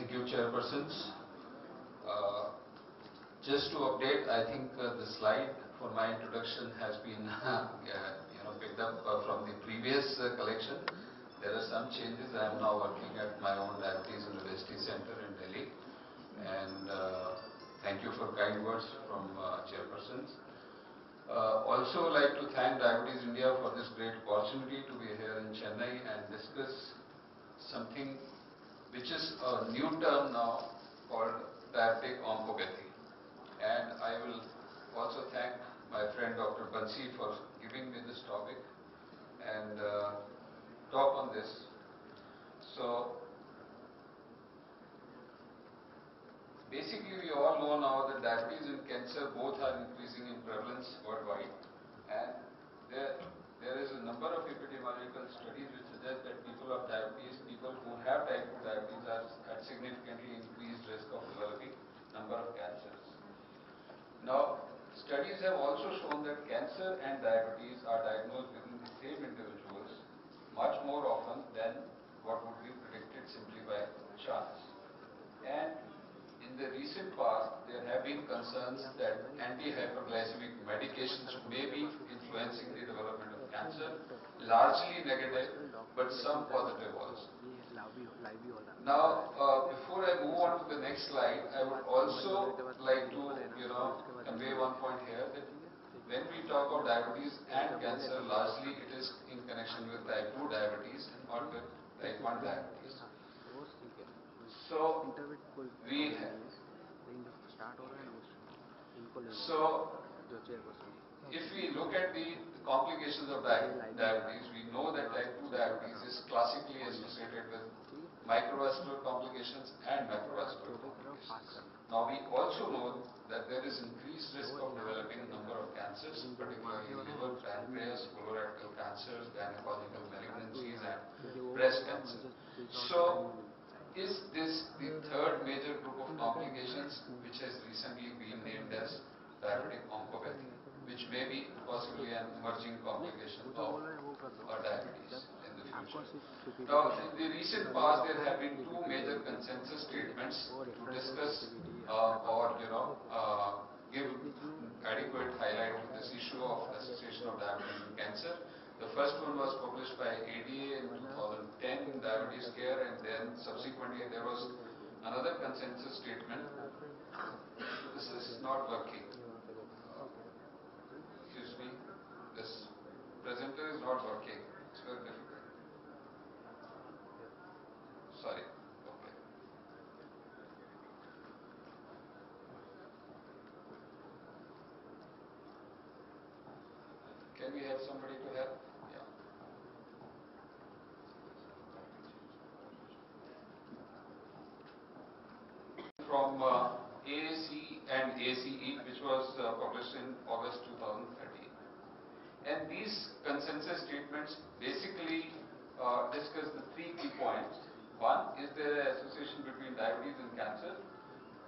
Thank you, chairpersons. Uh, just to update, I think the slide for my introduction has been picked up from the previous collection. There are some changes. I am now working at my own Diabetes University Center in Delhi, and thank you for kind words from chairpersons. Also like to thank Diabetes India for this great opportunity to be here in Chennai and discuss something which is a new term now called diabetic oncopathy. And I will also thank my friend Dr. Bansi for giving me this topic and talk on this. So basically we all know now that diabetes and cancer both are increasing in prevalence worldwide, and there is a number of epidemiological studies which suggest that people of diabetes, people who have type 2 diabetes are at significantly increased risk of developing number of cancers. Now, studies have also shown that cancer and diabetes are diagnosed within the same individuals much more often than what would be predicted simply by chance. And in the recent past, there have been concerns that anti-hyperglycemic medications may be influencing the development of cancer, largely negative, but some positive also. Now, before I move on to the next slide, I would also like to, convey one point here that when we talk of diabetes and cancer, largely it is in connection with type 2 diabetes and not with type 1 diabetes. So if we look at the complications of diabetes, we know that type 2 diabetes is classically associated with microvascular complications and macrovascular complications. Now we also know that there is increased risk of developing a number of cancers, particularly liver, pancreas, colorectal cancers, gynecological malignancies and breast cancer. So is this the third major group of complications which has recently been named as diabetic oncopathy, which may be possibly an emerging complication of diabetes in the future. Now, in the recent past, there have been two major consensus statements to discuss give adequate highlight to this issue of association of diabetes and cancer. The first one was published by ADA in 2010 in Diabetes Care, and then subsequently there was another consensus statement. This is not working. Excuse me, this presenter is not working. It's very difficult. Sorry. Okay. Can we have somebody to help? Yeah. From AAC and ACE, which was published in August 2013. And these consensus statements basically discuss the three key points. One, is there an association between diabetes and cancer?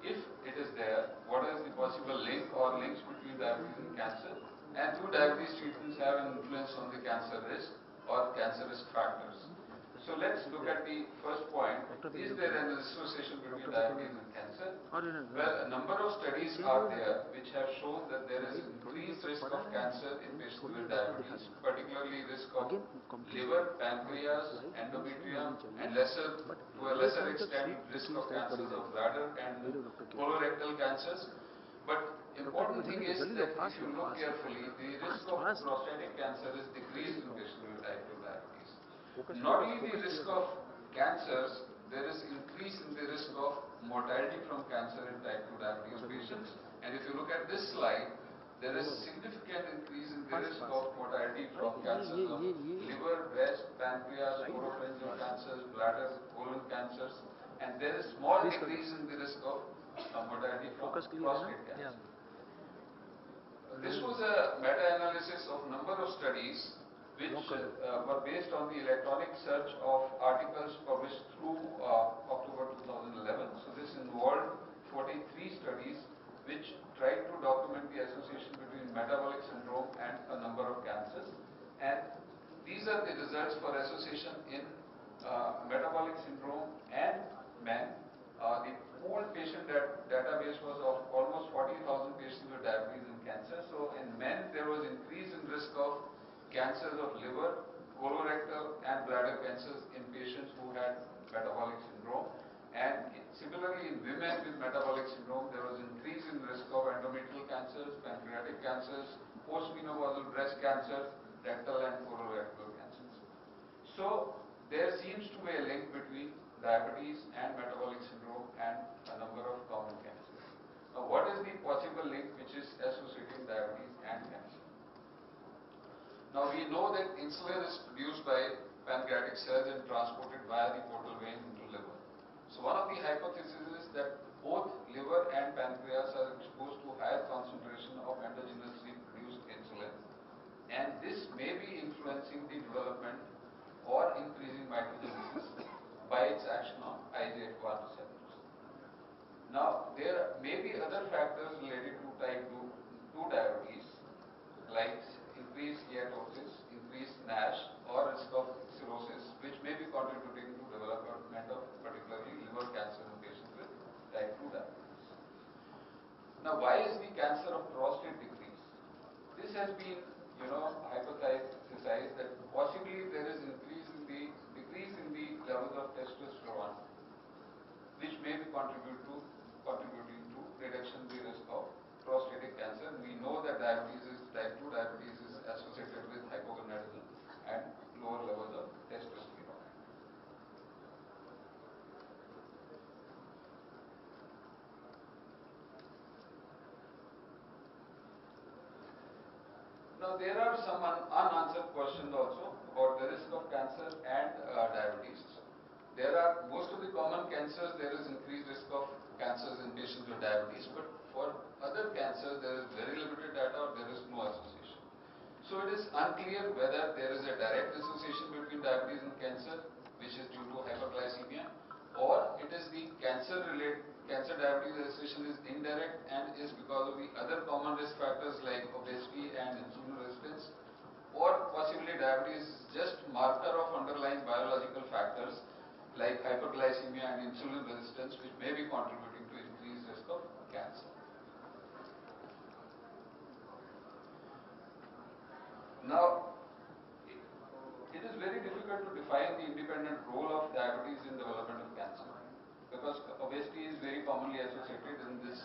If it is there, what is the possible link or links between diabetes and cancer? And do diabetes treatments have an influence on the cancer risk or cancer risk factors? So let's look at the first point. Is there an association between diabetes and cancer? Well, a number of studies are there which have shown that there is increased risk of cancer in patients with diabetes, particularly risk of liver, pancreas, endometrium, and to a lesser extent risk of cancers of bladder and colorectal cancers. But important thing is that if you look carefully, the risk of prostatic cancer is decreased in patients with type 2 diabetes. Not only the risk of cancers, there is increase in the risk of mortality from cancer in type 2 diabetes patients. And if you look at this slide, there is significant increase in the risk of mortality from cancers of liver, breast, pancreas, oropharyngeal cancers, bladder, colon cancers, and there is small decrease in the risk of mortality from prostate cancer. This was a meta-analysis of number of studies which were based on the electronic search of articles published through October 2011. So this involved 43 studies which tried to document the association between metabolic syndrome and a number of cancers. And these are the results for association in metabolic syndrome and men The pooled patient database was of almost 40,000 patients with diabetes and cancer. So in men there was increase in risk of cancers of liver, colorectal and bladder cancers in patients who had metabolic syndrome. And similarly in women with metabolic syndrome there was increase in risk of endometrial cancers, pancreatic cancers, postmenopausal breast cancer, rectal and colorectal cancers. So there seems to be a link between diabetes and metabolic syndrome and a number of common cancers. Now what is the possible link which is associating diabetes and cancer? Now we know that insulin is produced by pancreatic cells and transported via the portal vein into liver. So one of the hypotheses is that both liver and pancreas are exposed to higher concentration of endogenously produced insulin, and this may be influencing the development or increasing mitogenesis by its action on IGF-1 receptors. Now there may be other factors related to type 2 diabetes like increased steatosis, increased NASH or risk of cirrhosis, which may be contributing to development of particularly liver cancer in patients with type 2 diabetes. Now why is the cancer of prostate decreased? This has been hypothesized that possibly there is decrease in the levels of testosterone, which may be contributing to reduction in the risk of prostatic cancer. We know that type 2 diabetes is associated with hypogonadism and lower levels of testosterone. Now there are some unanswered questions also about the risk of cancer and diabetes. Most of the common cancers there is increased risk of cancers in patients with diabetes, but for other cancers there is very limited data or there is no association. So it is unclear whether there is a direct association between diabetes and cancer, which is due to hyperglycemia, or it is the cancer diabetes association is indirect and is because of the other common risk factors like obesity and insulin resistance, or possibly diabetes is just marker of underlying biological factors like hyperglycemia and insulin resistance, which may be contributing to increased risk of cancer. Now, it is very difficult to define the independent role of diabetes in development of cancer, because obesity is very commonly associated in this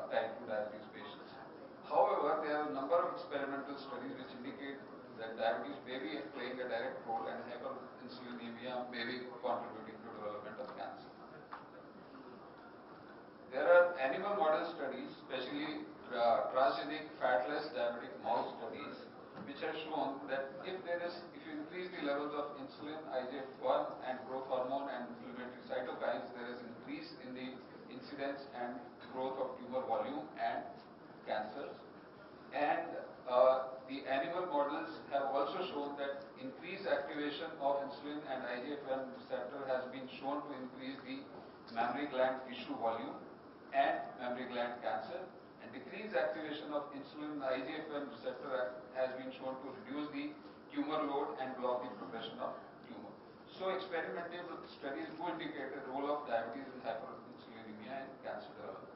type 2 diabetes patients. However, there are a number of experimental studies which indicate that diabetes may be playing a direct role and hyperinsulinemia may be contributing to development of cancer. There are animal model studies, especially transgenic fatless diabetic mouse studies, which have shown that if you increase the levels of insulin, IGF-1 and growth hormone and inflammatory cytokines, there is increase in the incidence and growth of tumor volume and cancers. And the animal models have also shown that increased activation of insulin and IGF-1 receptor has been shown to increase the mammary gland tissue volume and mammary gland cancer, and decreased activation of insulin and IGF-1 receptor has been shown to reduce the tumor load and block the progression of tumor. So experimental studies do indicate the role of diabetes in hyperinsulinemia and cancer development.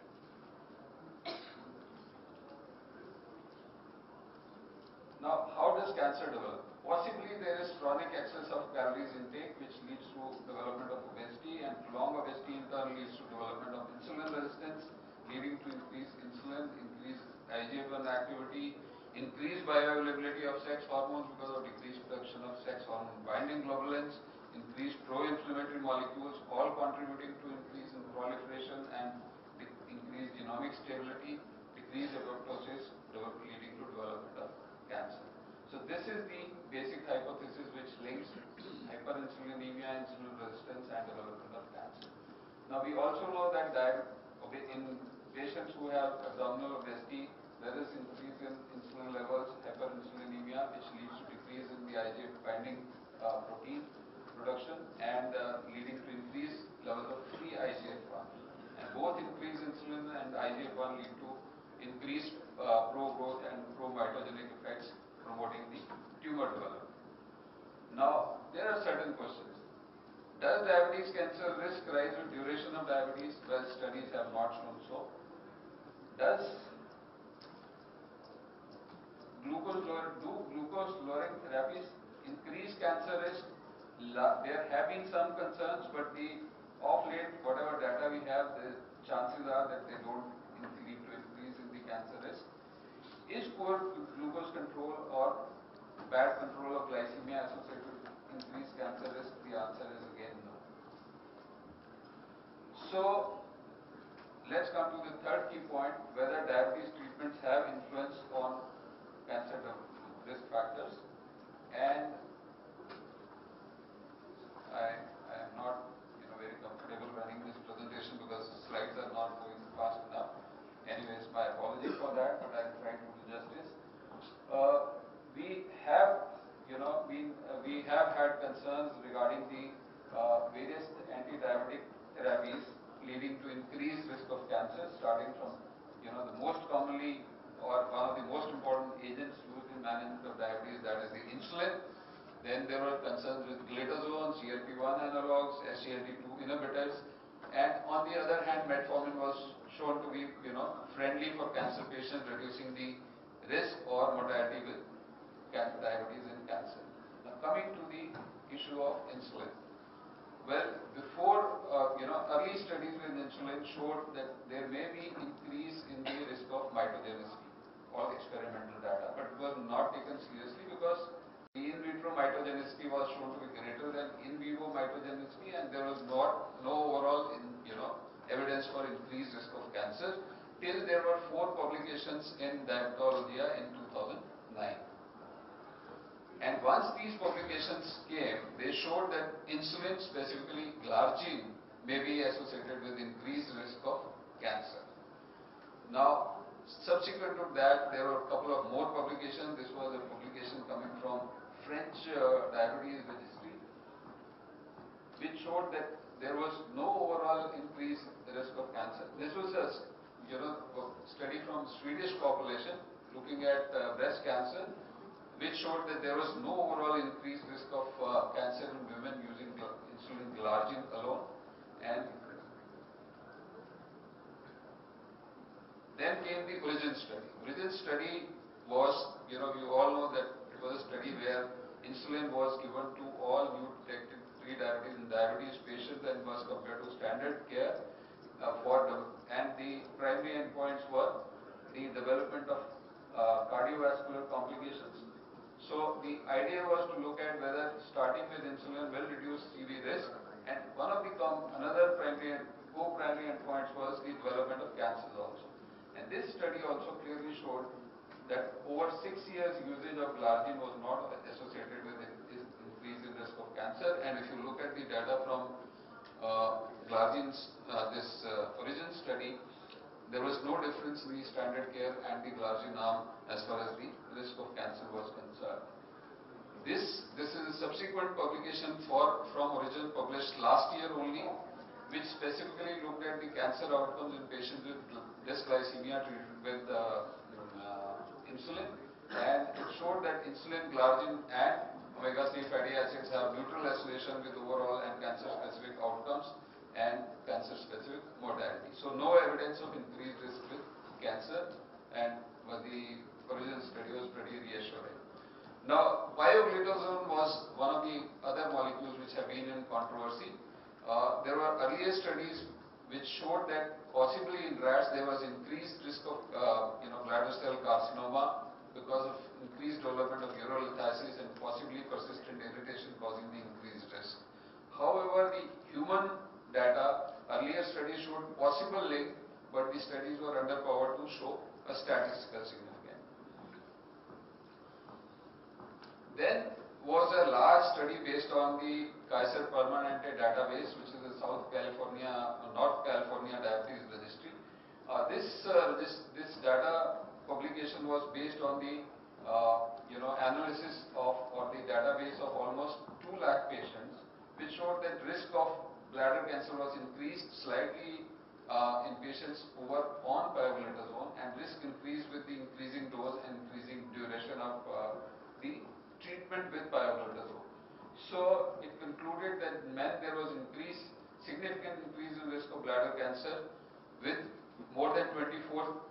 Now, how does cancer develop? Possibly there is chronic excess of calories intake which leads to development of obesity, and prolonged obesity in turn leads to development of insulin resistance, leading to increased insulin, increased IGF-1 activity, increased bioavailability of sex hormones because of decreased production of sex hormone binding globulins, increased pro-inflammatory molecules, all contributing to increase in proliferation and increased genomic stability, decreased apoptosis, leading to development of cancer. So this is the basic hypothesis which links hyperinsulinemia, insulin resistance and development of cancer. Now we also know that in patients who have abdominal obesity, there is increase in insulin levels, hyperinsulinemia, which leads to decrease in the IGF binding protein production and leading to increased levels of free IGF-1. And both increased insulin and IGF-1 lead to increased pro-growth and pro-mitogenic effects promoting the tumor development. Now, there are certain questions. Does diabetes cancer risk rise with duration of diabetes? Well, studies have not shown so. Does glucose lowering therapies increase cancer risk? There have been some concerns, but of late, whatever data we have, the chances are that they don't lead to increase in the cancer risk. Is poor glucose control or bad control of glycemia associated with increased cancer risk? The answer is again no. So, let's come to the third key point, whether diabetes treatments have influence on cancer risk factors. And I am not very comfortable running this presentation because the slides are not going fast enough. Anyways, my apologies for that, but I'll try to do justice. We have we have had concerns regarding the various anti-diabetic therapies leading to increased risk of cancer, starting from the most commonly or one of the most important agents used in management of diabetes, that is the insulin. Then there were concerns with glitazones, GLP-1 analogs, SGLT2 inhibitors, and on the other hand, metformin was shown to be friendly for cancer patients, reducing the risk or mortality with diabetes and cancer. Now coming to the issue of insulin. Well, before early studies with insulin showed that there may be increase in the risk of mitogenicity, all experimental data, but it was not taken seriously because the in vitro mitogenicity was shown to be greater than in vivo mitogenicity, and there was no overall evidence for increased risk of cancer till there were 4 publications in Diabetologia in 2009. And once these publications came, they showed that insulin, specifically glargine, may be associated with increased risk of cancer. Now, subsequent to that, there were a couple of more publications. This was a publication coming from French Diabetes Registry, which showed that there was no overall increased risk of cancer. This was a study from Swedish population looking at breast cancer, which showed that there was no overall increased risk of cancer in women using insulin glargine alone. And then came the Origin study. Origin study was, you all know that it was a study where insulin was given to all new detected pre-diabetes and diabetes patients and was compared to standard care and the primary endpoints were the development of cardiovascular complications. So the idea was to look at whether starting with insulin will reduce CV risk, and one of the another co-primary endpoints was the development of cancers also. And this study also clearly showed that over 6 years usage of glargine was not associated with increase in risk of cancer. And if you look at the data from glargine's Origin study, there was no difference in the standard care and the glargine arm as far as the risk of cancer was concerned. This is a subsequent publication from Origin published last year only, which specifically looked at the cancer outcomes in patients with dysglycemia treated with insulin, and it showed that insulin, glargine and omega-3 fatty acids have neutral association with overall and cancer-specific outcomes and cancer-specific mortality. So no evidence of increased risk with cancer, and the Origin study was pretty reassuring. Now, pioglitazone was one of the other molecules which have been in controversy. There were earlier studies which showed that possibly in rats there was increased risk of bladder cell carcinoma because of increased development of urolithiasis and possibly persistent irritation causing the increased risk. However, the human data, earlier studies showed possible link, but the studies were underpowered to show a statistical significance. Then was a large study based on the Kaiser Permanente database, which is a North California Diabetes Registry. This data publication was based on the analysis of or the database of almost 2 lakh patients, which showed that risk of bladder cancer was increased slightly in patients who were on pioglitazone, and risk increased with the increasing dose and increasing duration of the treatment with pioglitazone. So it concluded that in men there was significant increase in risk of bladder cancer with more than 24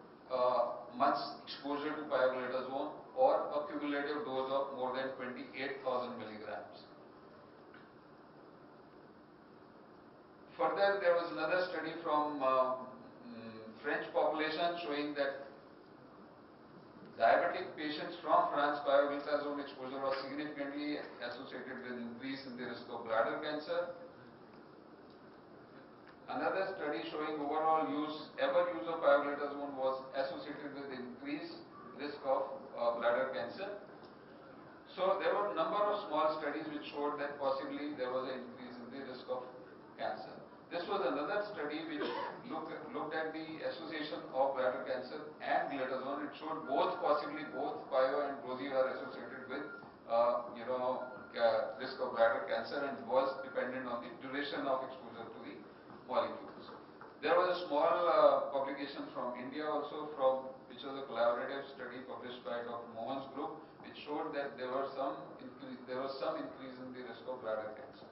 months exposure to pioglitazone or a cumulative dose of more than 28,000 milligrams. Further, there was another study from French population showing that diabetic patients from France pioglitazone exposure was significantly associated with increase in the risk of bladder cancer. Another study showing overall use of pioglitazone was associated with increased risk of bladder cancer. So there were a number of small studies which showed that possibly there was an increase in the risk of cancer. This was another study which looked at the association of bladder cancer and glitazone. It showed possibly both pio and rosi are associated with risk of bladder cancer and was dependent on the duration of exposure to the molecules. There was a small publication from India also, which was a collaborative study published by Dr. Mohan's group, which showed that there was some increase in the risk of bladder cancer.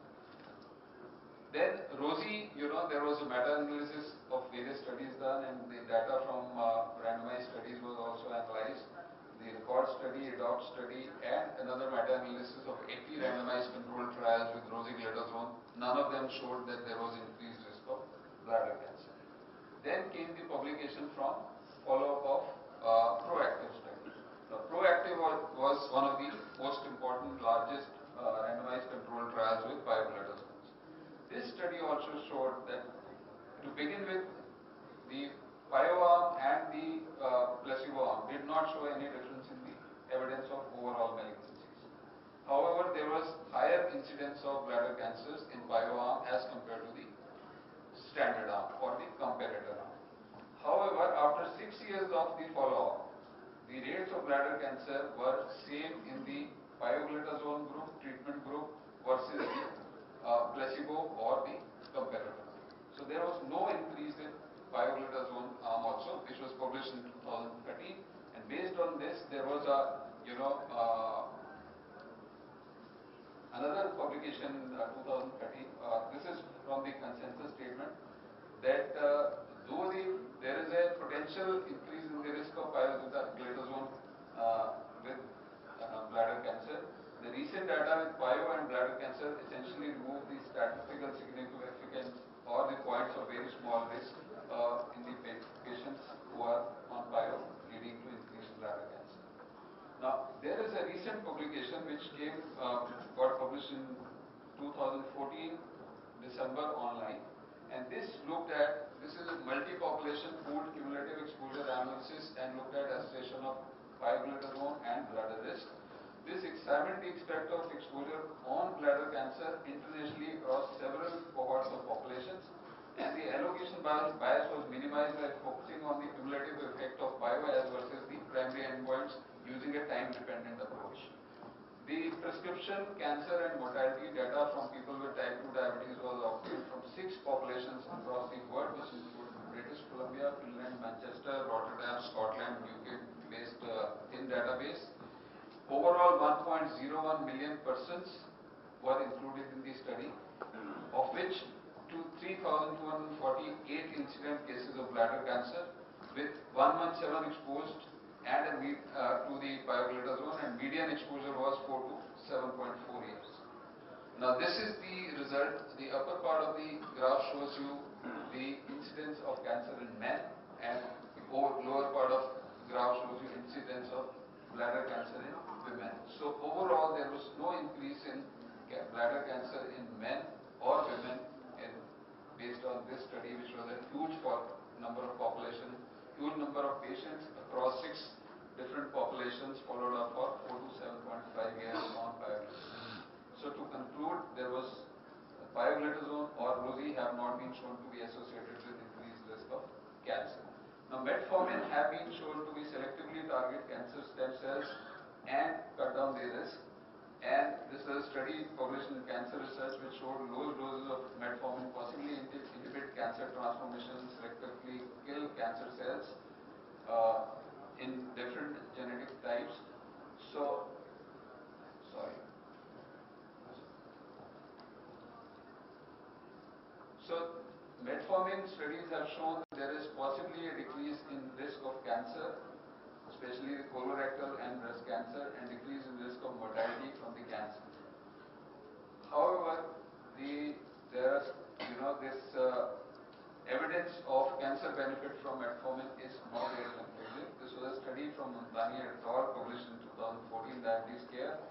Then rosi, there was a meta-analysis of various studies done, and the data from randomized studies was also analyzed. The record study, adopt study, and another meta-analysis of 80 randomized controlled trials with rosiglitazone. None of them showed that there was increased risk of bladder cancer. Then came the publication from follow-up of proactive study. Now, proactive was one of the most important, largest randomized controlled trials with pioglitazone. This study also showed that, to begin with, the pio arm and the placebo arm did not show any difference in the evidence of overall malignancies. However, there was higher incidence of bladder cancers in pio arm as compared to the standard arm or the comparator arm. However, after 6 years of the follow-up, the rates of bladder cancer were same in the pioglitazone group, treatment group, versus the placebo or the comparator. So there was no increase in pioglitazone arm also, which was published in 2013, and based on this there was another publication 2013. This is from the consensus statement that though there is a potential increase in the risk of pioglitazone with bladder cancer, the recent data with pio and bladder cancer essentially remove the statistical significance or the points of very small risk in the patients who are on pio, leading to increased bladder cancer. Now, there is a recent publication which got published in 2014 December online, and this is a multi-population pooled cumulative exposure analysis and looked at association of pioglitazone and bladder risk. This examined the effect of exposure on bladder cancer internationally across several cohorts of populations, and the allocation bias was minimized by focusing on the cumulative effect of pio as versus the primary endpoints using a time-dependent approach. The prescription, cancer and mortality data from people with type 2 diabetes was obtained from 6 populations across the world, which include British Columbia, Finland, Manchester, Rotterdam, Scotland, UK based in database. Overall, 1.01 million persons were included in the study, of which 3,248 incident cases of bladder cancer with 1 month 7 exposed and to the pioglitazone, and median exposure was 4 to 7.4 years. Now this is the result. The upper part of the graph shows you the incidence of cancer in men, and the lower part of the graph shows you incidence of bladder cancer in women. So overall there was no increase in bladder cancer in men or women based on this study, which was a huge number of patients across 6 different populations followed up for 4 to 7.5 years on pioglitazone. So to conclude, there was pioglitazone or rosi have not been shown to be associated with increased risk of cancer. Now metformin have been shown to be selectively target cancer stem cells and cut down their risk. And this is a study published in Cancer Research which showed low doses of metformin possibly inhibit cancer transformation, selectively kill cancer cells in different genetic types. So, sorry. metformin studies have shown there is possibly a decrease in risk of cancer, especially the colorectal and breast cancer, and decrease in risk of mortality from the cancer. However, there's this evidence of cancer benefit from metformin is not yet conclusive. This was a study from Multani et al. Published in 2014, Diabetes Care,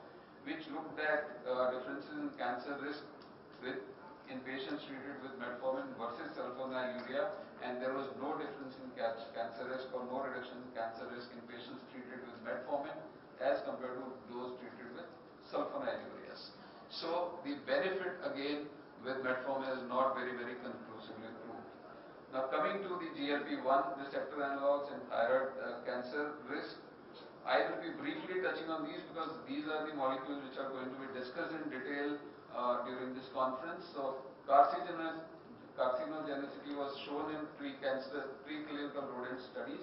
which looked at differences in cancer risk in patients treated with metformin versus sulfonylurea, and there was no difference in cancer risk or no reduction in cancer risk in patients treated with metformin as compared to those treated with sulfonylureas. So the benefit again with metformin is not very conclusively proved. Now coming to the GLP-1 receptor analogs and thyroid cancer risk, I will be briefly touching on these because these are the molecules which are going to be discussed in detail during this conference. So carcinogenicity was shown in preclinical rodent studies.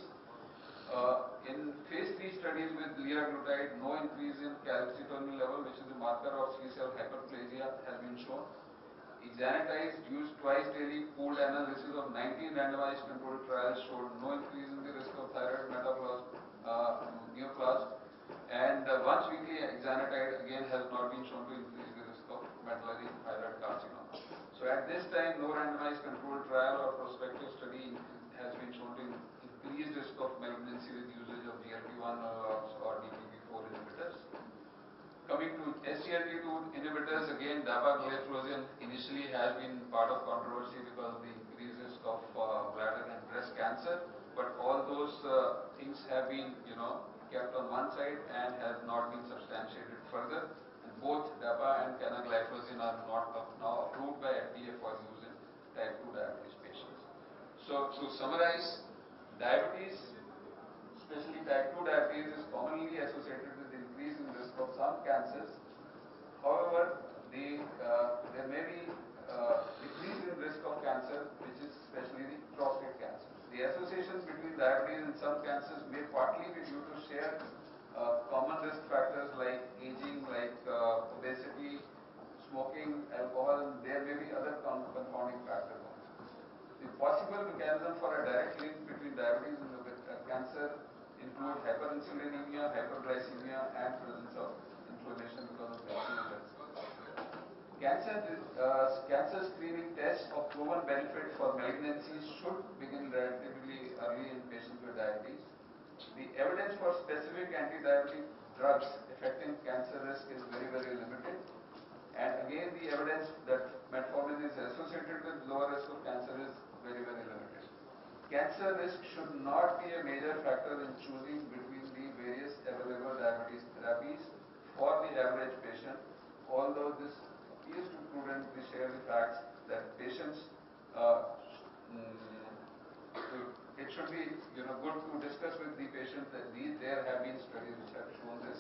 In phase 3 studies with liraglutide, no increase in calcitonin level, which is a marker of C-cell hyperplasia, has been shown. Exenatide used twice daily pooled analysis of 19 randomized controlled trials showed no increase in the risk of thyroid neoplasm, and once weekly exenatide again has not been shown to increase the risk of medullary thyroid carcinoma. So at this time, no randomized controlled trial or prospective study has been shown to increase risk of malignancy with usage of GLP-1 or DPP-4 inhibitors. Coming to SGLT2 inhibitors, again dapagliflozin initially has been part of controversy because of the increased risk of bladder and breast cancer, but all those things have been kept on one side and has not been substantiated further. And both DAPA and canagliflozin are not now approved by FDA for use in type 2 diabetes patients. So to summarize, diabetes, especially type 2 diabetes, is commonly associated with increase in risk of some cancers. However, there may be decrease in risk of cancer, which is especially the prostate cancer. The associations between diabetes and some cancers may partly be due to shared common risk factors like aging, like obesity, smoking, alcohol, and there may be other confounding factors. The possible mechanism for a direct link between diabetes and cancer include hyperinsulinemia, hyperglycemia, and presence of inflammation because of insulin. Cancer screening tests of proven benefit for malignancies should begin relatively early in patients with diabetes. The evidence for specific anti-diabetic drugs affecting cancer risk is very limited. And again, the evidence that metformin is associated with lower risk of cancer is very limited. Cancer risk should not be a major factor in choosing between the various available diabetes therapies for the average patient, although this appears to prudently share the facts that patients, it should be good to discuss with the patient that there have been studies which have shown this,